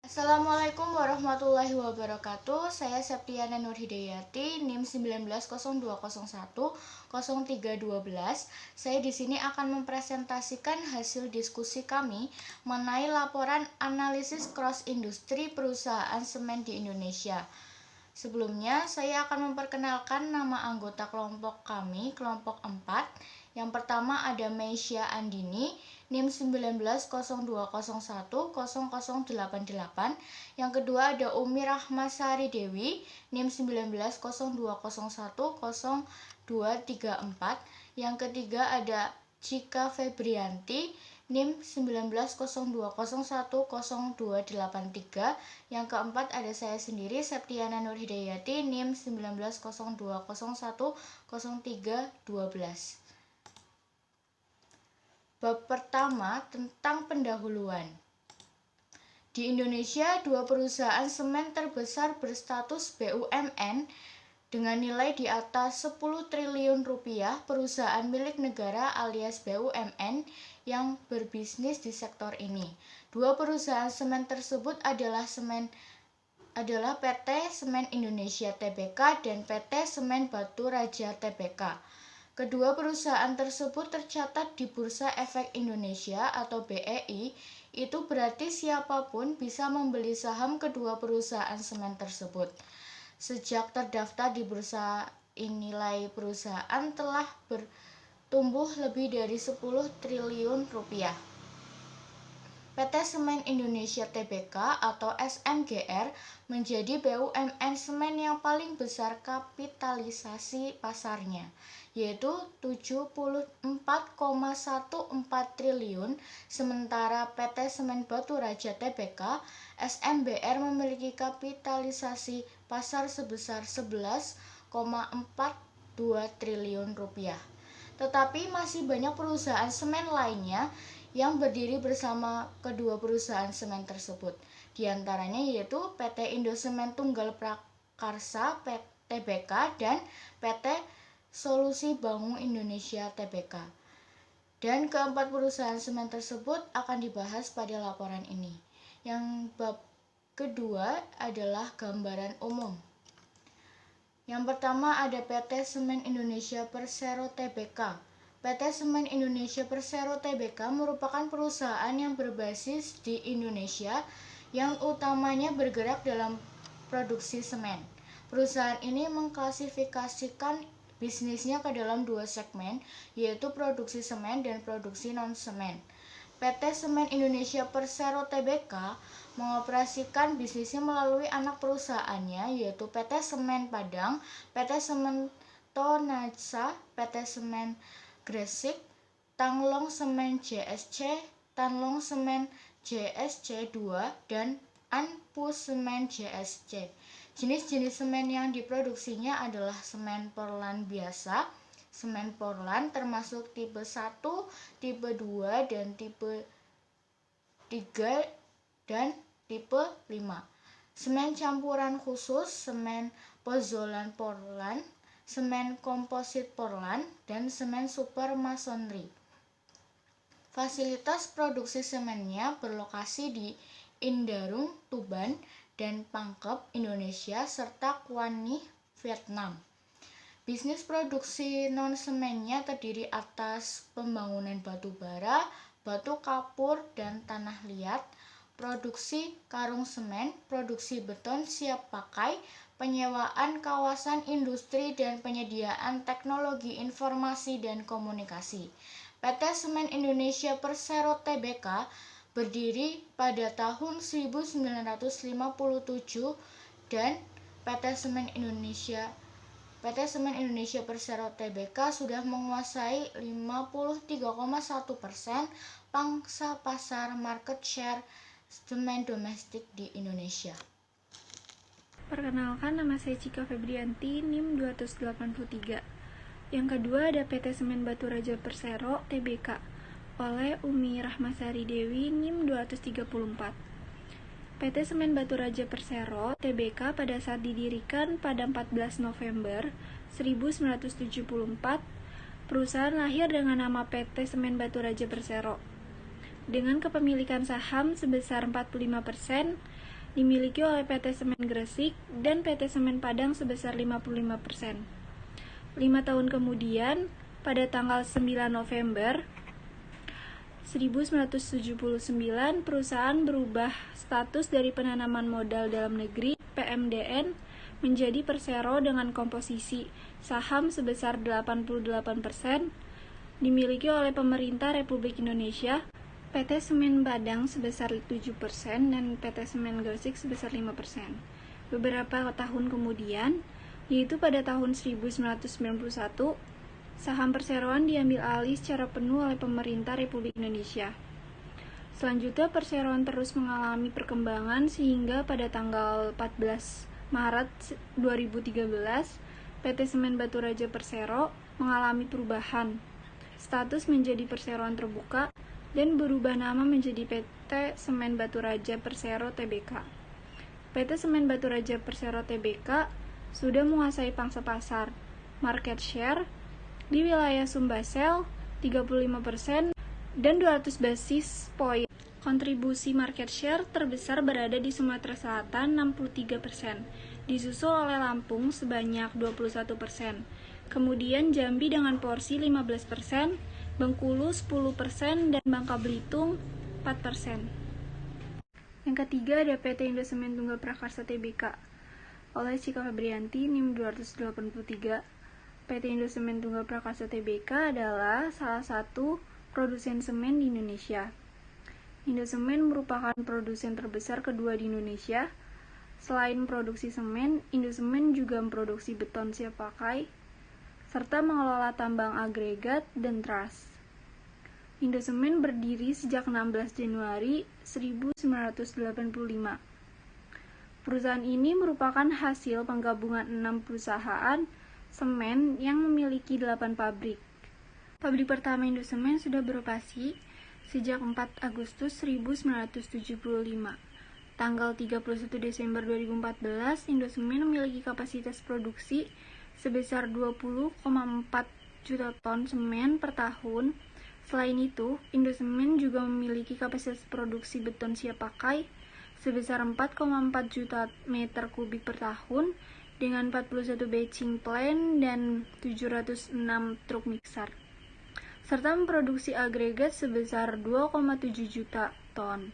Assalamualaikum warahmatullahi wabarakatuh. Saya Septiana Nurhidayati, NIM 1902010312. Saya di sini akan mempresentasikan hasil diskusi kami mengenai laporan analisis cross industri perusahaan semen di Indonesia. Sebelumnya, saya akan memperkenalkan nama anggota kelompok kami, kelompok 4. Yang pertama ada Meisya Andini, NIM 1902010088. Yang kedua ada Umi Rahmasari Dewi, NIM 1902010234. Yang ketiga ada Cika Febrianti, NIM 1902010283. Yang keempat ada saya sendiri Septiana Nurhidayati, NIM 1902010312. Bab pertama tentang pendahuluan. Di Indonesia, dua perusahaan semen terbesar berstatus BUMN dengan nilai di atas 10 triliun rupiah, perusahaan milik negara alias BUMN yang berbisnis di sektor ini. Dua perusahaan semen tersebut adalah PT Semen Indonesia Tbk dan PT Semen Batu Raja Tbk. Kedua perusahaan tersebut tercatat di Bursa Efek Indonesia atau BEI. Itu berarti siapapun bisa membeli saham kedua perusahaan semen tersebut. Sejak terdaftar di bursa, nilai perusahaan telah bertumbuh lebih dari 10 triliun rupiah. PT Semen Indonesia Tbk atau SMGR menjadi BUMN semen yang paling besar kapitalisasi pasarnya, yaitu 74,14 triliun, sementara PT Semen Batu Raja Tbk SMBR memiliki kapitalisasi pasar sebesar 11,42 triliun rupiah. Tetapi masih banyak perusahaan semen lainnya yang berdiri bersama kedua perusahaan semen tersebut. Di antaranya yaitu PT Indosemen Tunggal Prakarsa Tbk dan PT Solusi Bangun Indonesia Tbk. Dan keempat perusahaan semen tersebut akan dibahas pada laporan ini. Yang bab kedua adalah gambaran umum. Yang pertama ada PT Semen Indonesia Persero Tbk. PT Semen Indonesia Persero Tbk merupakan perusahaan yang berbasis di Indonesia yang utamanya bergerak dalam produksi semen. Perusahaan ini mengklasifikasikan bisnisnya ke dalam dua segmen, yaitu produksi semen dan produksi non-semen. PT Semen Indonesia Persero Tbk mengoperasikan bisnisnya melalui anak perusahaannya, yaitu PT Semen Padang, PT Semen Tonatsa, PT Semen Gresik, Tanglong Semen JSC, Tanlong Semen JSC 2, dan Anpu Semen JSC. Jenis-jenis semen yang diproduksinya adalah semen Portland biasa, semen Portland termasuk tipe 1, tipe 2, dan tipe 3, dan tipe 5. Semen campuran khusus, semen pozolan Portland, semen komposit Portland, dan semen super masonry. Fasilitas produksi semennya berlokasi di Indarung, Tuban, dan Pangkep, Indonesia, serta Quan Nhi, Vietnam. Bisnis produksi non-semennya terdiri atas pembangunan batu bara, batu kapur, dan tanah liat, produksi karung semen, produksi beton siap pakai, penyewaan kawasan industri, dan penyediaan teknologi informasi dan komunikasi. PT Semen Indonesia Persero Tbk berdiri pada tahun 1957 dan PT Semen Indonesia Persero Tbk sudah menguasai 53,1% pangsa pasar market share semen domestik di Indonesia. Perkenalkan, nama saya Cika Febrianti, NIM 283. Yang kedua ada PT Semen Batu Raja Persero Tbk oleh Umi Rahmasari Dewi, NIM 234. PT Semen Batu Raja Persero Tbk pada saat didirikan pada 14 November 1974, perusahaan lahir dengan nama PT Semen Batu Raja Persero. Dengan kepemilikan saham sebesar 45%, dimiliki oleh PT Semen Gresik dan PT Semen Padang sebesar 55%. 5 tahun kemudian, pada tanggal 9 November 1979, perusahaan berubah status dari penanaman modal dalam negeri (PMDN) menjadi Persero dengan komposisi saham sebesar 88%, dimiliki oleh pemerintah Republik Indonesia, PT Semen Padang sebesar 7%, dan PT Semen Gresik sebesar 5%. Beberapa tahun kemudian, yaitu pada tahun 1991, saham perseroan diambil alih secara penuh oleh pemerintah Republik Indonesia. Selanjutnya, perseroan terus mengalami perkembangan sehingga pada tanggal 14 Maret 2013, PT Semen Baturaja Persero mengalami perubahan status menjadi perseroan terbuka dan berubah nama menjadi PT Semen Baturaja Persero Tbk. PT Semen Baturaja Persero Tbk sudah menguasai pangsa pasar, market share di wilayah Sumbasel 35% dan 200 basis poin. Kontribusi market share terbesar berada di Sumatera Selatan 63%, disusul oleh Lampung sebanyak 21%. Kemudian Jambi dengan porsi 15%, Bengkulu 10%, dan Bangka Belitung 4%. Yang ketiga ada PT Indosemen Tunggal Prakarsa Tbk oleh Cika Febrianti NIM 283. PT Indosemen Tunggal Prakarsa Tbk adalah salah satu produsen semen di Indonesia. Indosemen merupakan produsen terbesar kedua di Indonesia. Selain produksi semen, Indosemen juga memproduksi beton siap pakai, serta mengelola tambang agregat dan trust. Indosemen berdiri sejak 16 Januari 1985. Perusahaan ini merupakan hasil penggabungan 6 perusahaan semen yang memiliki 8 pabrik. Pabrik pertama Indosemen sudah beroperasi sejak 4 Agustus 1975. Tanggal 31 Desember 2014, Indosemen memiliki kapasitas produksi sebesar 20,4 juta ton semen per tahun. Selain itu, Indosemen juga memiliki kapasitas produksi beton siap pakai sebesar 4,4 juta meter kubik per tahun dengan 41 batching plant dan 706 truk mixer, serta memproduksi agregat sebesar 2,7 juta ton.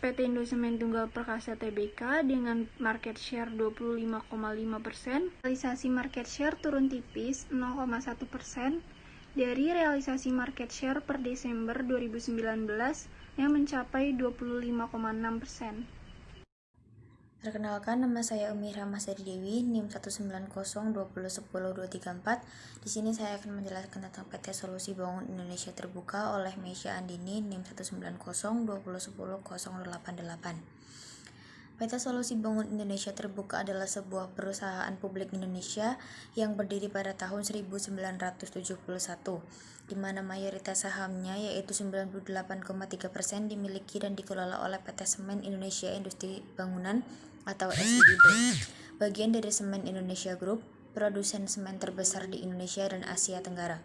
PT Indosemen Tunggal Prakarsa Tbk dengan market share 25,5%, realisasi market share turun tipis 0,1% dari realisasi market share per Desember 2019 yang mencapai 25,6%. Perkenalkan, nama saya Umi Rahmasari Dewi, NIM 19020100234. Di sini saya akan menjelaskan tentang PT Solusi Bangun Indonesia Terbuka oleh Meisya Andini, NIM 19020100088. PT Solusi Bangun Indonesia Terbuka adalah sebuah perusahaan publik Indonesia yang berdiri pada tahun 1971, di mana mayoritas sahamnya yaitu 98,3% dimiliki dan dikelola oleh PT Semen Indonesia Industri Bangunan atau SIIB, bagian dari Semen Indonesia Group, produsen semen terbesar di Indonesia dan Asia Tenggara.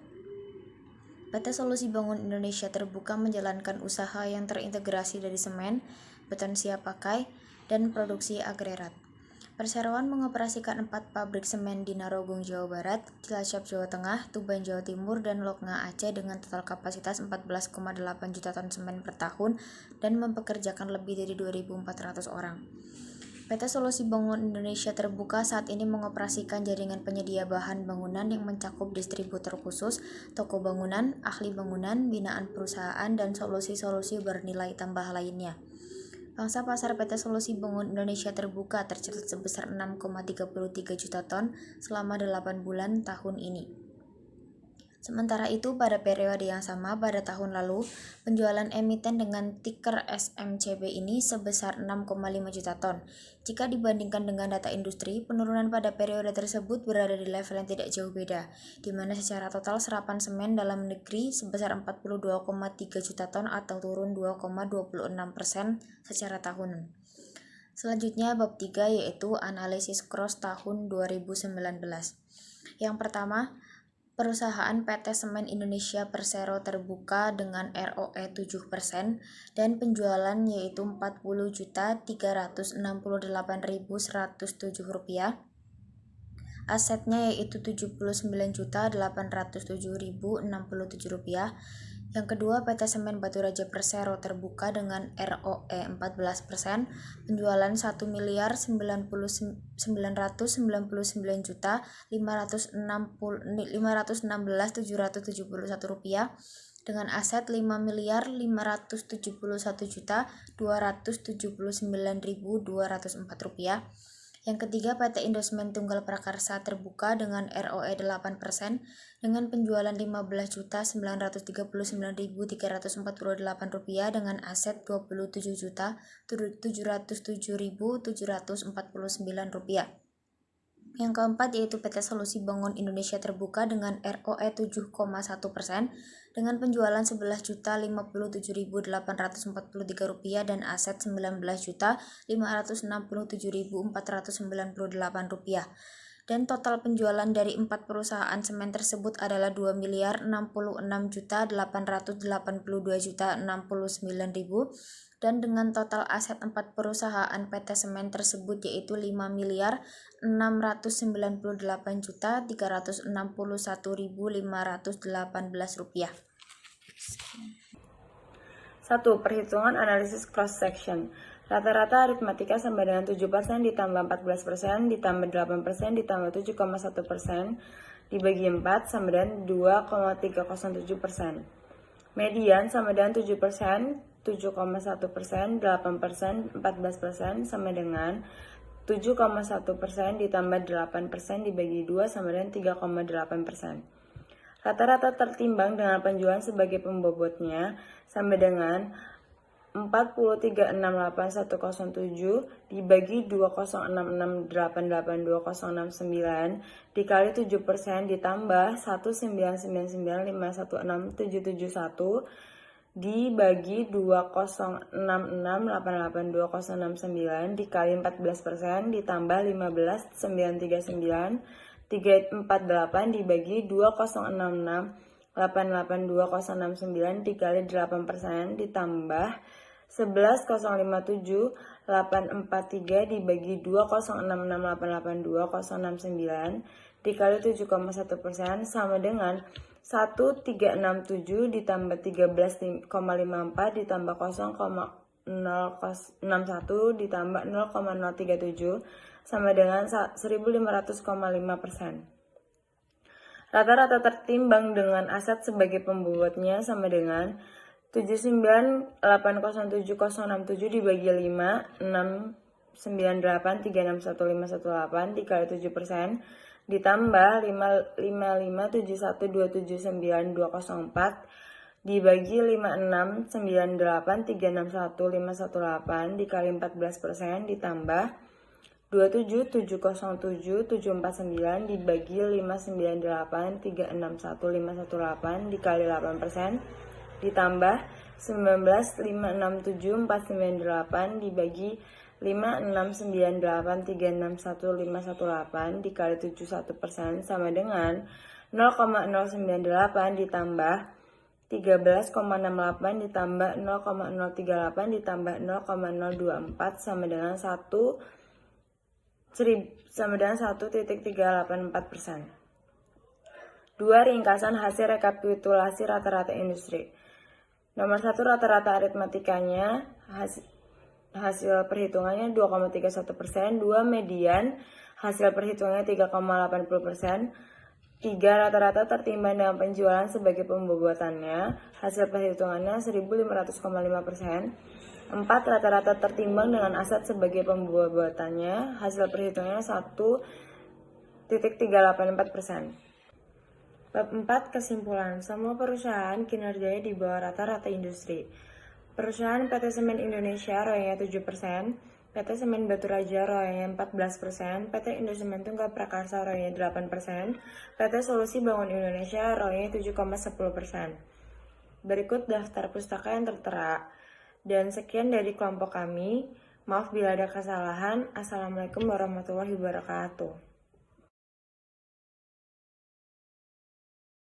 PT Solusi Bangun Indonesia Terbuka menjalankan usaha yang terintegrasi dari semen, beton siap pakai, dan produksi agregat. Perseroan mengoperasikan 4 pabrik semen di Narogong, Jawa Barat, Cilacap, Jawa Tengah, Tuban, Jawa Timur, dan Loknga, Aceh dengan total kapasitas 14,8 juta ton semen per tahun dan mempekerjakan lebih dari 2.400 orang. PT Solusi Bangun Indonesia Terbuka saat ini mengoperasikan jaringan penyedia bahan bangunan yang mencakup distributor khusus, toko bangunan, ahli bangunan, binaan perusahaan, dan solusi-solusi bernilai tambah lainnya. Pangsa pasar PT Solusi Bangun Indonesia Terbuka tercatat sebesar 6,33 juta ton selama 8 bulan tahun ini. Sementara itu, pada periode yang sama pada tahun lalu, penjualan emiten dengan tiker SMCB ini sebesar 6,5 juta ton. Jika dibandingkan dengan data industri, penurunan pada periode tersebut berada di level yang tidak jauh beda, di mana secara total serapan semen dalam negeri sebesar 42,3 juta ton atau turun 2,26% secara tahunan. Selanjutnya, bab 3 yaitu analisis cross tahun 2019. Yang pertama, Perusahaan PT Semen Indonesia Persero terbuka dengan ROE 7% dan penjualan yaitu Rp40.368.107. Asetnya yaitu Rp79.807.067. Yang kedua, PT Semen Baturaja Persero terbuka dengan ROE 14%, penjualan Rp1.916.516.771 dengan aset Rp5.571.279.204. Yang ketiga, PT Indosemen Tunggal Prakarsa terbuka dengan ROE 8% dengan penjualan Rp15.339.348 dengan aset Rp27.707.749. Yang keempat yaitu PT Solusi Bangun Indonesia terbuka dengan ROE 7,1% dengan penjualan Rp11.057.843 dan aset Rp19.567.498. Dan total penjualan dari 4 perusahaan semen tersebut adalah Rp2.066.882.069.000 dan dengan total aset 4 perusahaan PT Semen tersebut yaitu Rp5.698.361.518. 1. Perhitungan analisis cross section. Rata-rata aritmatika sama dengan 7% ditambah 14% ditambah 8% ditambah 7,1% dibagi 4 sama dengan 2,307%. Median sama dengan 7%, 7,1%, 8%, 14% sama dengan 7,1% ditambah 8% dibagi 2 sama dengan 3,8%. Rata-rata tertimbang dengan penjualan sebagai pembobotnya sama dengan 43.68107 dibagi 2066882069 dikali 7% ditambah 19995167771 dibagi 2066882069 dikali 14% ditambah 15939 348 dibagi 2066882069 dikali 8% ditambah 11.057.843 dibagi 2066882069 dikali 7,1% sama dengan 1367 ditambah 13,54 ditambah 0,061 ditambah 0,037 sama dengan 1.500,5%. Rata-rata tertimbang dengan aset sebagai pembobotnya sama dengan 79807067 dibagi 5, 698361518 dikali 7% ditambah 557127924 dibagi 56983611518 dikali 14% ditambah 277077449 dibagi 598361518 dikali 8% ditambah 195674998 dibagi 56983611518 dikali 71% sama dengan 0,098 ditambah 13,68 ditambah 0,038 ditambah 0,024 sama dengan 1,384%. 2. Ringkasan hasil rekapitulasi rata-rata industri. Nomor 1 rata-rata aritmatikanya, hasil perhitungannya 2,31%, 2 median, hasil perhitungannya 3,80%, 3 rata-rata tertimbang dengan penjualan sebagai pembobotannya, hasil perhitungannya 1.500,5%, 4 rata-rata tertimbang dengan aset sebagai pembobotannya, hasil perhitungannya 1.384%. Bab 4 kesimpulan. Semua perusahaan kinerjanya di bawah rata-rata industri. Perusahaan PT Semen Indonesia ROE-nya 7%, PT Semen Baturaja ROE-nya 14%, PT Indosemen Tunggal Prakarsa ROE-nya 8%, PT Solusi Bangun Indonesia ROE-nya 7,10%. Berikut daftar pustaka yang tertera. Dan sekian dari kelompok kami. Maaf bila ada kesalahan. Assalamualaikum warahmatullahi wabarakatuh.